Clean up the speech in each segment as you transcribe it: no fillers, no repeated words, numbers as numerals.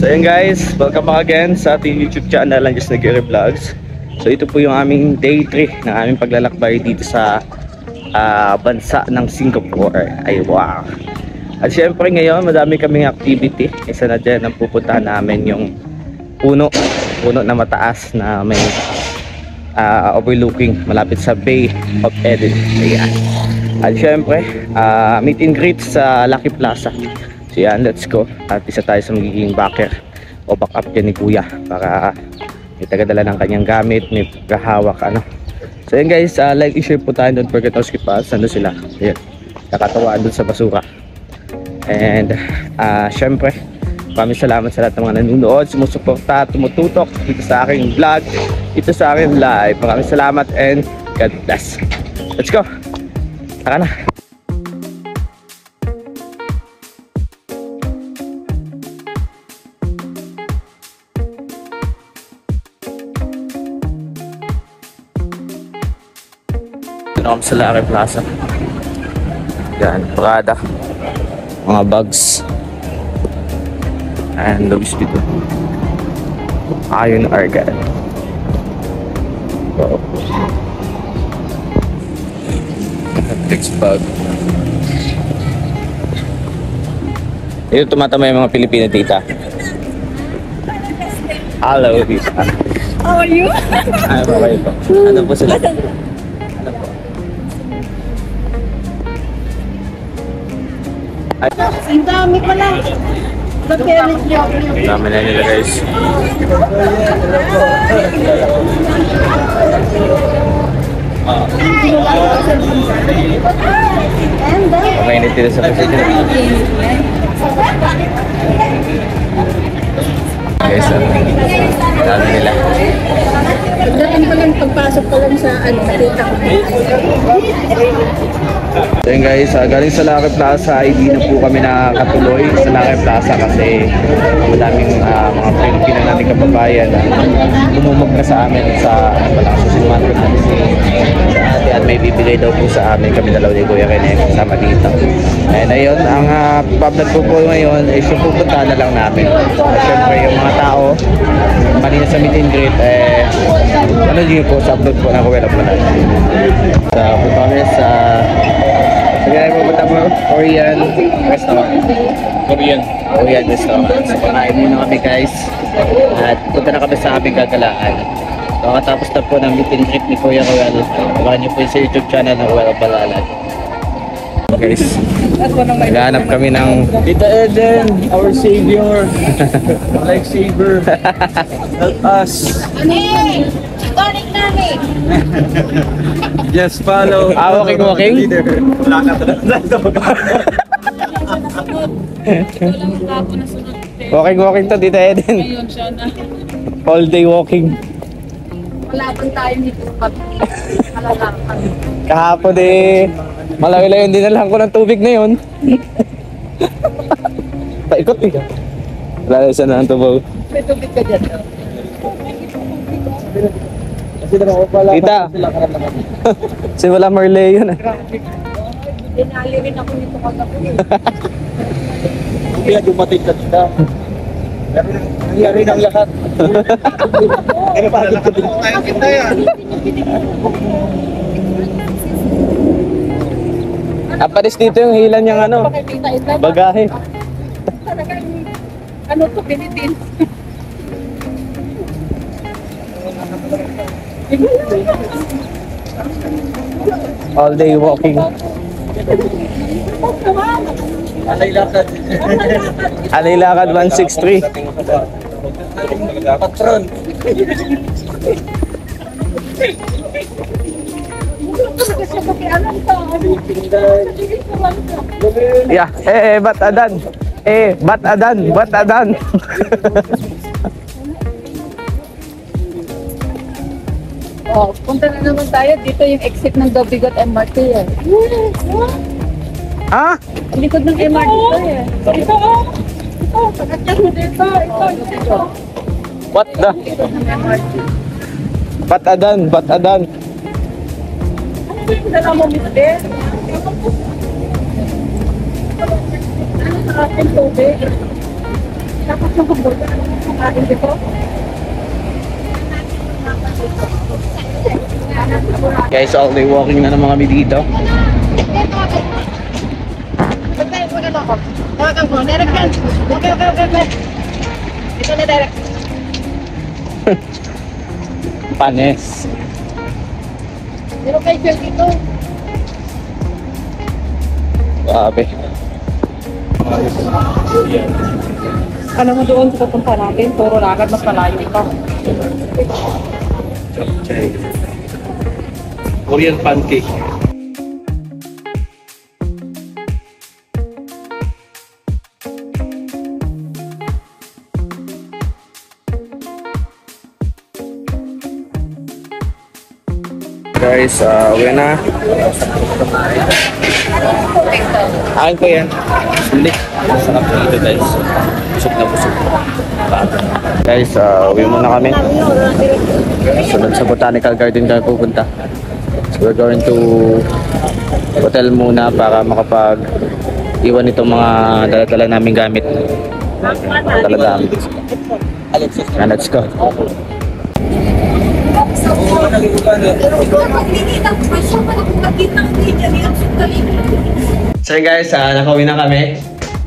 So yun guys, welcome back again sa ating YouTube channel, ang Just Nagre Vlogs. So ito po yung aming day 3 ng aming paglalakbay dito sa bansa ng Singapore. Ay wow. At syempre ngayon madami kaming activity. Isa na dyan ang pupuntahan namin yung puno na mataas na may overlooking malapit sa Bay of Eden. Ayan. At syempre meet and greet sa Lucky Plaza. So yan, let's go. At isa tayo sa magiging backer o backup dyan ni Kuya para may tagadala ng kanyang gamit, may kahawak ano. So yan guys, like i-share po tayo. Don't forget to skip us. Ano sila? Ayan, nakatawaan dun sa basura. And syempre maraming salamat sa lahat ng mga nanonood, sumusuporta, tumututok dito sa aking vlog, dito sa aking live. Maraming salamat and God bless. Let's go. Tara na. Kami sa Lucky Plaza. Yan, Prada, mga bags, and Louis Vuitton. Ayun, Argyle. Wow. Next bag. Ito tumatama yung mga Pilipino, tita. Hello, tita. How are you? Ay, okay po. Ano po sila? Ang dami pala. Dami na nila guys. Mainit dito sa position. Guys, dami nila. Pagdating pa lang, pagpasok pa lang sa nakita ko. So yun guys, galing sa Lucky Plaza, hindi na po kami nakatuloy sa Lucky Plaza kasi madaming mga Pilipino nating kababayan na lumumog na sa amin sa susinuman ko natin sa ate at may bibigay daw po sa amin, kami dalaw ni Kuya Rene kasama dito. And ayun, ang public po po ngayon is yung pupunta na lang namin. At syempre yung mga tao kanina sa meet and greet, ano din po sa upload po na Kuya Rene. Sa punta kami sa kaya pupunta mo Korean restaurant. Korean restaurant. So pakain muna kami guys. At punta na kami sa aming gagalaan. So katapos na po ng meet and greet ni Kuya Royal. Abangan niyo po sa YouTube channel ng Royal Balalag. Guys, naghahanap kami ng Tita Eden, our savior, like savior, help us. Iconic namin. Just follow. Walking? Wala na Walking to Tita Eden. Ayun siya na. All day walking. Wala pang tayo dito. Kalalakan. Kahapon malayo-layo din na lang ko ng tubig na yun. Paikot eh. Wala na siya na ng tubaw. May tubig ka dyan. Tita, si wala Marley yun eh. Dinali rin ako nito kagabi. Kaya dumating ka dito. Nangyari ng lahat. Kaya bakit ka dito? Tayo kita yan. Aparis dito yung hilan niyang ano, bagahe. Talagang ano to, binitin. All day walking. Alay lakad. Alay lakad 163. Patron. Yeah, bat adan. Bat adan. Oh, punta na naman tayo. Dito yung exit ng Dobigot MRT eh. Ha? Ang likod ng MRT to eh. Ito oh! Ito! Pagkakyan mo dito! Ito! What the? Likod ng MRT. Bat adan. Ano ba yung dala mo, mister? Ano sa ating tubig? Tapos yung kumbuto, kumain dito. Guys, all day walking na naman kami dito. Ito na direct. Panes. Pero kay Phil dito. Grabe. Alam mo doon sa pupunta natin, puro lagad, mas malayo ito. Korean pancake. Guys, uwi na. Akin ko yan. Sulit. Masarap dito guys. Busog na busog. Guys, uwi muna kami. Sunod sa Botanical Garden kami pupunta. So we're going to hotel muna para makapag iwan itong mga dala-dala namin gamit. Dala gamit. Let's go. So guys, nakauwi na kami.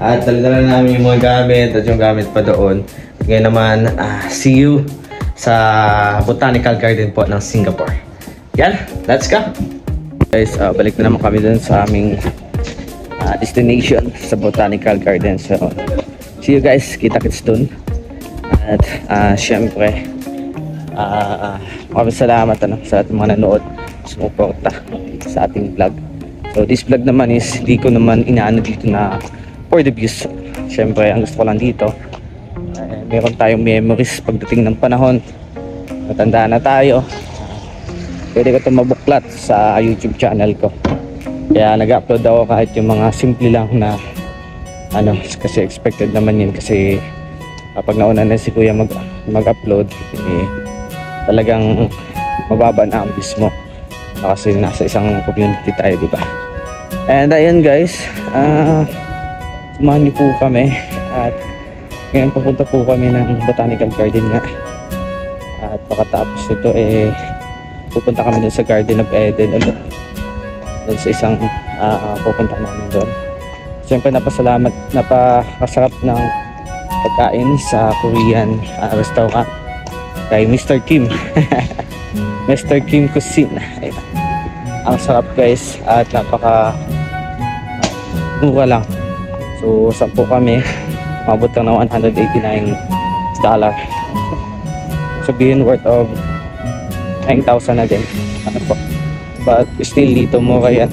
At dala-dala namin yung mga gamit at yung gamit pa doon. Ngayon naman, see you sa Botanical Garden po ng Singapore. Yan, let's go! Guys, balik na naman kami dun sa aming destination sa Botanical Garden. So, see you guys, kita-kits dun. At syempre, maraming salamat sa ating mga nanood, sumuporta sa ating vlog. So this vlog naman is hindi ko naman inaano dito na for the views. Syempre ang gusto ko lang dito, meron tayong memories pagdating ng panahon. Matanda na tayo, pwede ko ito mabuklat sa YouTube channel ko. Kaya nag-upload ako kahit yung mga simple lang na ano, kasi expected naman yun. Kasi kapag nauna na si kuya mag-upload, talagang mababa na ang views mo kasi nasa isang community tayo, di ba? And ayun guys, samahan niyo po kami at ngayon papunta po kami ng Botanical Garden nga. At pagkatapos nito pupunta kami dun sa Garden of Eden ulit, dun sa isang pupunta namin doon. Siyempre napakasarap ng pagkain sa Korean restaurant kay Mr. Kim. Mr. Kim Cuisine. Ayun. Ang sarap guys at napaka mura lang. So 10 kami, mabot lang ng $189. Sabihin worth of 9,000 na din. Ano po? But still dito mura yan.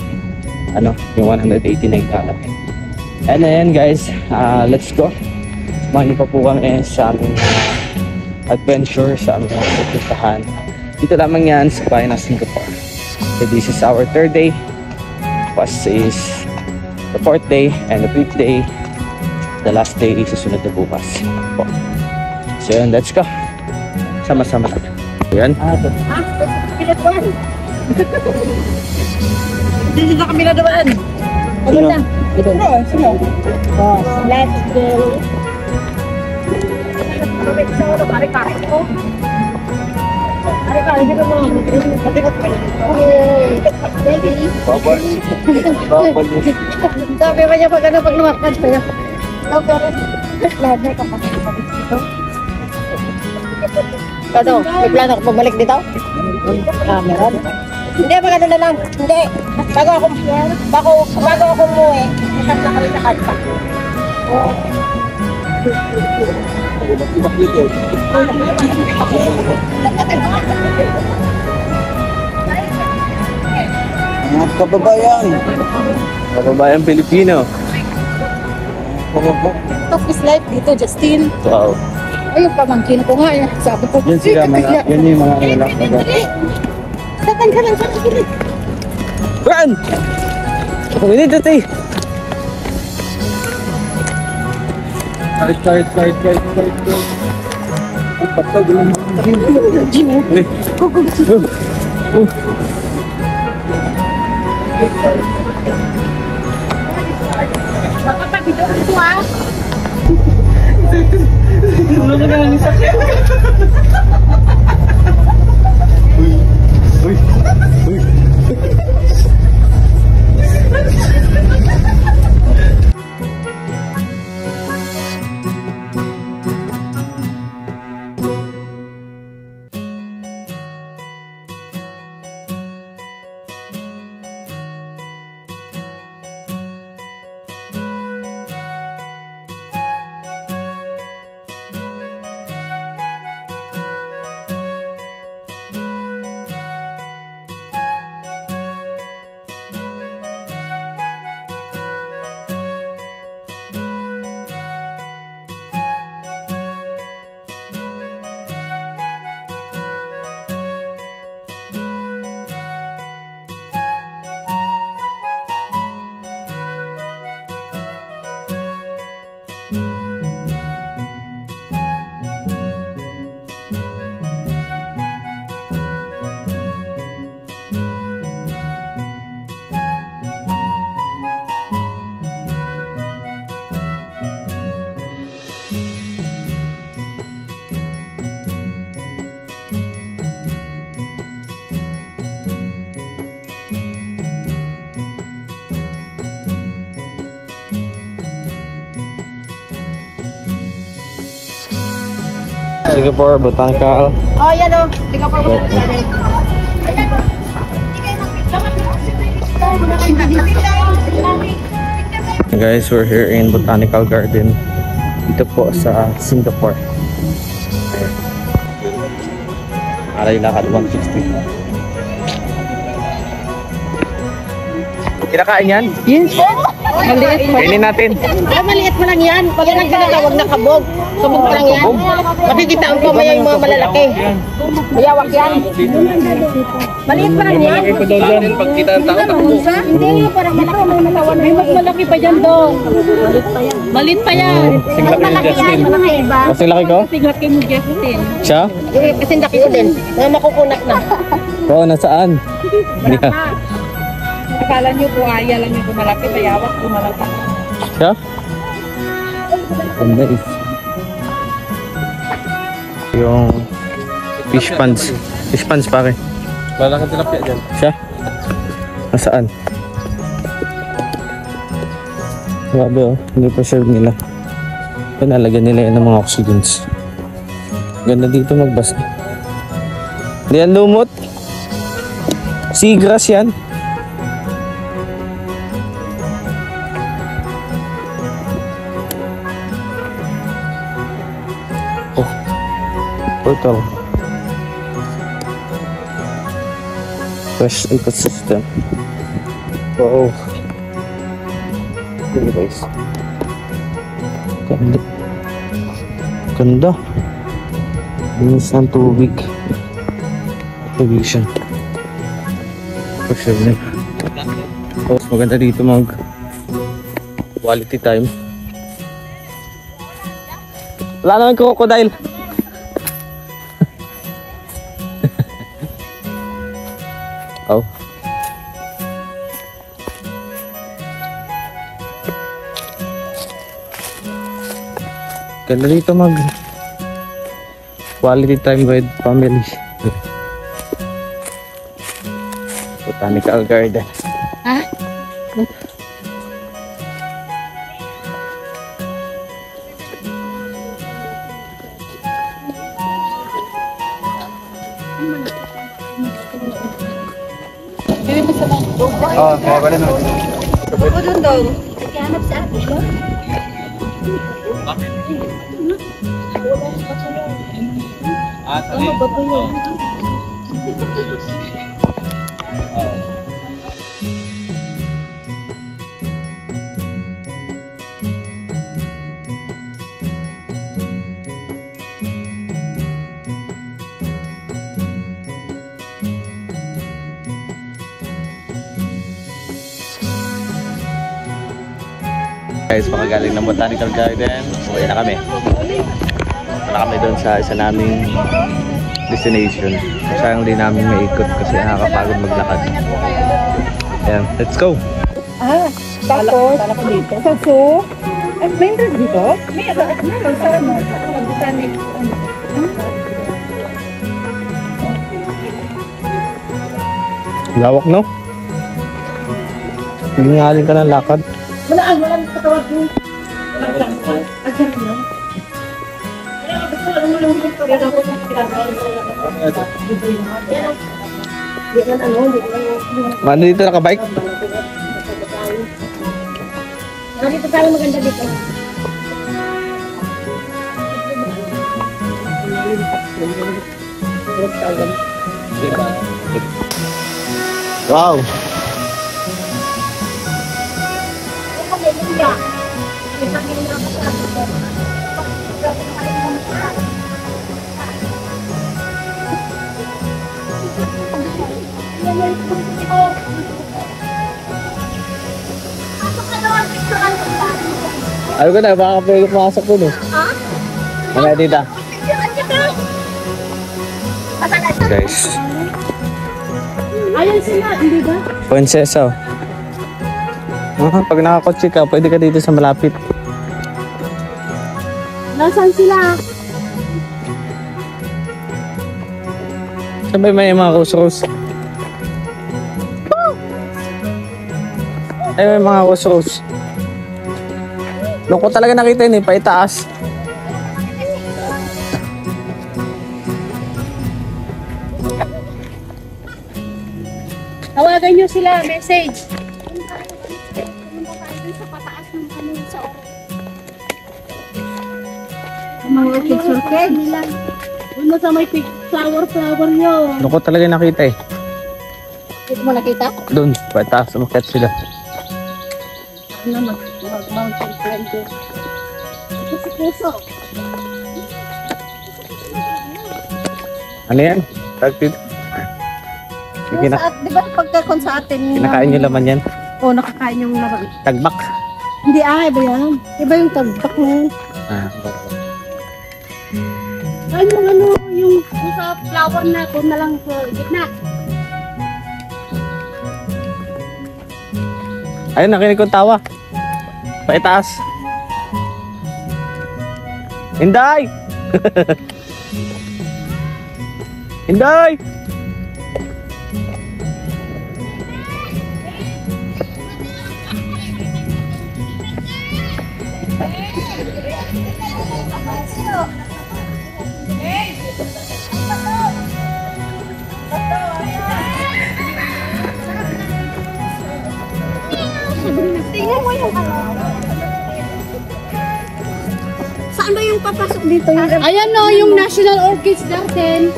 Ano, yung $189. And then guys, let's go. Samahan niyo pa po kami sa aming adventure, sa aming pupuntahan. Dito lamang yan sa bayan ng Singapore. So this is our 3rd day. Plus is the 4th day and the 5th day. The last day is susunod na bukas. So yun, let's go. Sama-sama na. Yan. Dito na kami na dumaan. Ano na? Sino? Oh, let's go. Kare-kare ko. Kare-kare dito mo. Baby. Babal. Sabi pa niya pag lumakad sa'yo. Okay. Lahat na kapatid dito. Ano? May plano ko bumalik dito? Meron. Hindi, maganda na lang. Hindi. Bago ako umuwi, isang na kami sa kalpa. Mga kababayan. Kababayan Pilipino. Talk is life dito, Justin. Wow. Ayun, pamangkin ko nga. Sabi ko, Yan sila mga, yan yung mga anak na satan ka lang sa kikilig. Run! We need to stay. Start. Patag lang. Kapag dito, ito ah. Singapore Botanical. Oh, yan o. Tingnan po. Guys, we're here in Botanical Garden. Dito po sa Singapore. Aray lakad 160. Kinakain yan? Yes. Maliit pa. Kainin natin. Ay, maliit pa lang yan. Pag yan ang tinatawag na kabog. Kabog pa lang yan. Makikita ang pamaya yung mga malalaki. Mayawak yan. Maliit pa lang yan. Pagkita ang tao, takbo. Hindi, parang malaki. May matawan. May mas malaki pa dyan doon. Malit pa yan. Malit pa yan. Singlaki ni Justin. Kasing laki ko? Singlaki mo, Justin. Siya? Eh, kasi laki ko din. Mga makukunak na. Oo, nasaan? Akala nyo po aya lang yung malaki. Mayawak po malaki. Siya? Nice. Yung fish ponds. Fish ponds pare. Wala kang tilapia dyan. Siya? Nasaan? Grabe oh. Hindi pa serve nila. Panalagyan nila yan ng mga oxygens. Ganda dito magbasa. Hindi yan lumot. Seagrass yan. Portal. Fresh ecosystem. Wow. Look guys. Ganda. Ganda. Linis ng tubig. Provision. For sure. Tapos maganda dito mag quality time. Wala naman crocodile. Oh. Ganda dito mag quality time with family. Botanical Garden. Ha? Oh, kaya pala no. Ako doon daw. Guys, makagaling ng Botanical Garden. Uwi na kami. Wala kami doon sa isa naming destination. Sayang din namin maikot kasi nakakapagod maglakad. Ayan, let's go! Tapos, sa zoo, Ay, may interest dito? Meron. Sa ano? Sa botanic. Lawak, no? Hingalin ka ng lakad. Walang katawag mo. Ano dito nakabike? Dito tayo maganda dito. Wow! Ayaw ko na, baka pwede pumasok ko no. Ha? Mamaya dita. Guys, Ayan sila, hindi ba? prinsesa. Pag nakakotse ka, pwede ka dito sa malapit. Nasaan sila? Sabay may mga rose-rose. Ay, may mga rose-rose. Doon ko talaga nakita yun eh, paitaas. Tawagan nyo sila, message. Mga orchid nila. Doon sa may flower nyo. Doon ko talaga nakita eh. Dito mo nakita? Doon, paitaas, umakyat sila. Ano mountain climber. Ito si Puso. Ano yan? Tagpid. Di ba pagkakon sa atin? Kinakain nyo laman yan. Oo, nakakain yung laman. Tagbak. Hindi iba yan. Iba yung tagbak na yun. Yung sa flower na ko na lang sa gitna. Ayun, nakinig kong tawa. Paitaas. Hinday! Hinday! Tingnan mo yung Saan ba yung papasok dito? Ayan no, yung National Orchids Garden.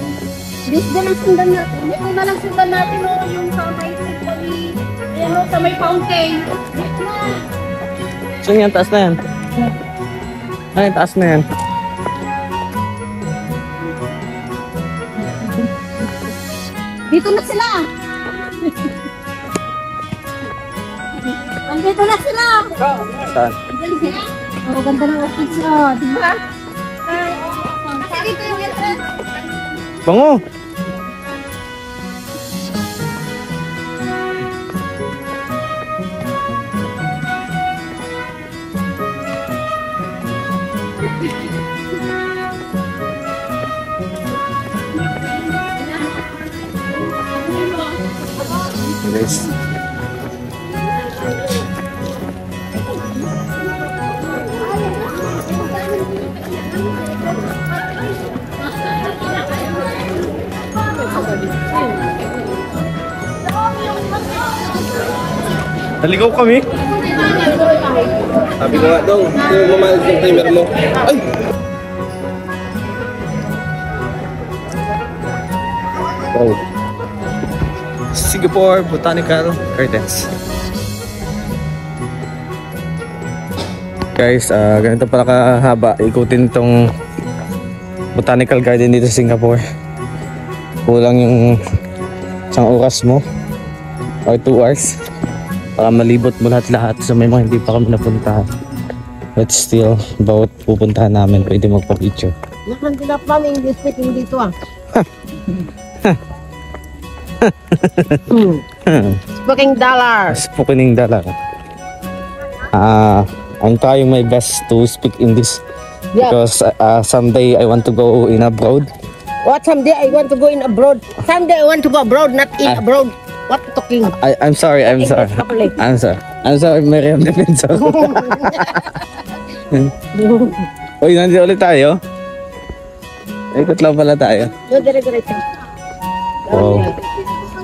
Dito na lang sundan natin. Dito na lang sundan natin no, yung sa may Tiffany. Ayan no, sa may fountain. Dito na. So yan, taas na yan. Ay, taas na yan. Dito na sila. Andito na sila. Saan? Oh, ganda ng orchids oh, di ba? Kasi dito yung entrance. Bango! Guys. Naligaw kami. Sabi ko nga daw, kung mamalig yung timer mo. Ay! Wow. Singapore Botanical Gardens. Guys, ganito pala kahaba ikutin itong Botanical Garden dito sa Singapore. Kulang yung isang oras mo or 2 hours para malibot mo lahat-lahat. So may mga hindi pa kami napuntahan, but still bawat pupuntahan namin pwede magpa-picture. Nakandilap lang English speaking dito ah. Speaking dollar. Pukining dala. I'm trying my best to speak English Yeah. because someday I want to go in abroad. What someday I want to go in abroad? Someday I want to go abroad, not in abroad. What talking? I'm sorry, I'm sorry. Properly. I'm sorry, Miriam Defenso. Uy, nandito ulit tayo. Ikot lang pala tayo. No, dire-diretso. Wow.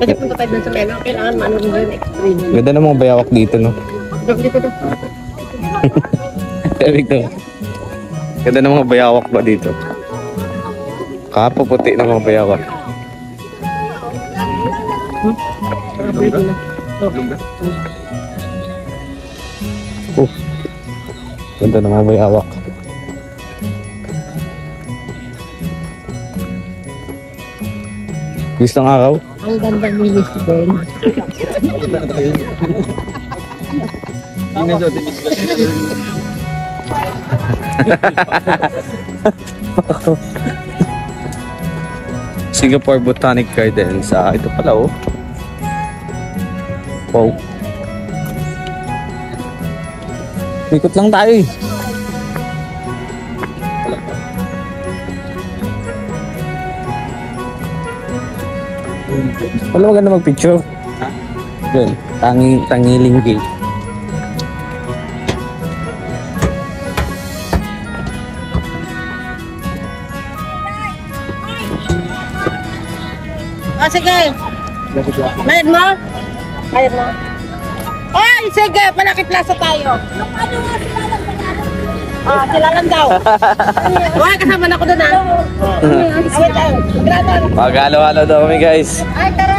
Kasi punta tayo dun sa mena, kailangan maano rin yung extreme. Ganda ng mga bayawak dito, no? Dito. Dito. Ganda ng mga bayawak ba dito? Kapaputi ng mga bayawak. Ganda ng mga bayawak. Gusto ng araw? Ang ganda ni Miss Ben. Singapore Botanic Gardens. Ito pala, oh. Wow. Ikot lang tayo, eh. Wala maganda magpicture. Doon, tangiling gate. Ah, sige. Bayad mo? Bayad mo? Ay, sige. Malaki plaza tayo. Ah, sila lang daw. Wala, kasama na ako doon, ah. Awit lang. Grabe. Mag-halo-halo daw kami, guys. Ay, tara.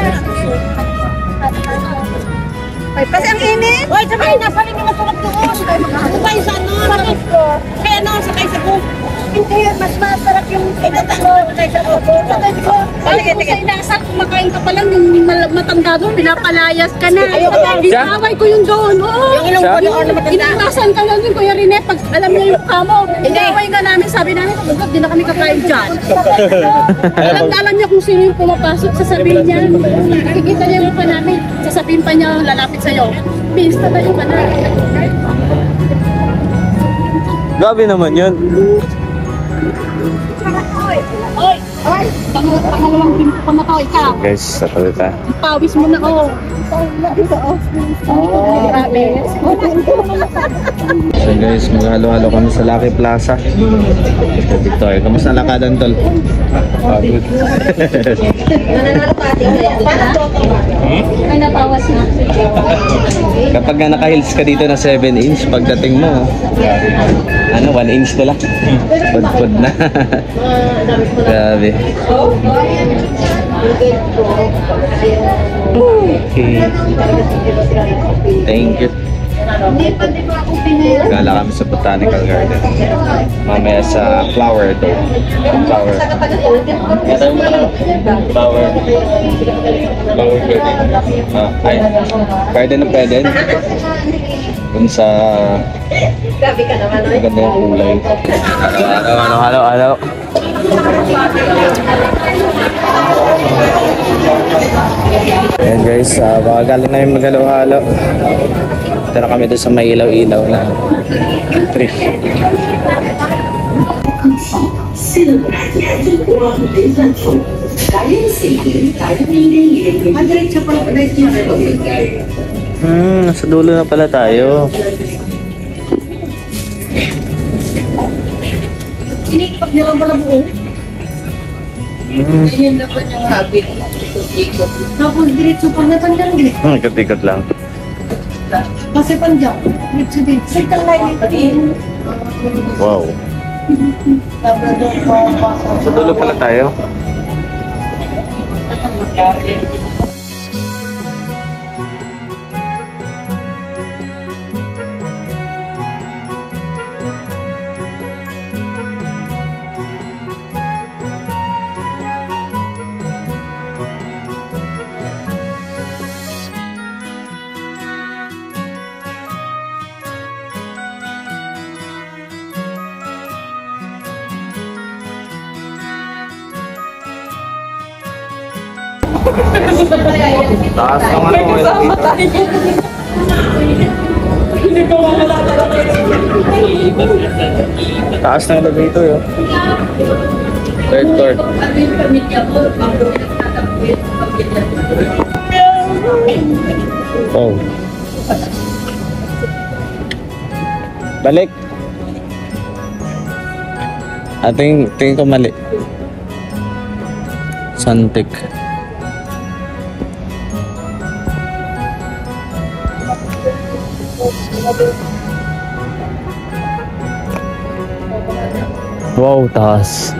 Kasi ang init. Uy, sabay na. Sabi nga matulog doon. Sabay sa ano. Kaya ano, sakay sa book. Hindi, mas masarap yung sakay sa book. Sakay sa book. Ay, kung sa inasal, kumakain ka pa lang, yung matanda doon, pinapalayas ka na. Ginaway ko yung doon. Oo. Yung ilong ko doon na matanda. Inatasan ka lang yung Kuya Rene, pag alam niya yung kamo. Ginaway nga namin, sabi namin, pagod, di na kami kakain dyan. Alam niya kung sino yung pumapasok, sasabihin niya. Nakikita niya yung mukha namin, sasabihin pa niya, lalapit sa'yo. Bista tayo ka na. Grabe naman yun. Oy! Oy! Pangalawang pamatoy ka. Guys, sa palita. Pawis mo na, oh. Grabe. So guys, maghalo-halo kami sa Lucky Plaza. Ito, Victoria. Kamusta ang lakadan, tol? Good. Ay, napawas na. Kapag nga naka-heels ka dito na 7-inch, pagdating mo, 1 inch na lang. Pud-pud na. Grabe. Okay. Thank you. Gala kami sa Botanical Garden. Mamaya sa Flower Dome. Flower Garden. Garden of Eden. Dun sa maganda yung kulay. Halo. Ayan guys, baka galing na yung maghalo-halo. Ito na kami doon sa may ilaw-ilaw na tree. Nasa dulo na pala tayo. Inikpag nila pala buo. Yun na po yung habit. Tapos diretso pa na panjang din. Ikot-ikot lang. Kasi panjang. Diretso din. Sitang line din. Wow. Sa dulo pala tayo. Taas naman ako dito. Taas na elevator yun. Third floor. Oh. Balik. Tingin ko mali. Santik. Wow, taas.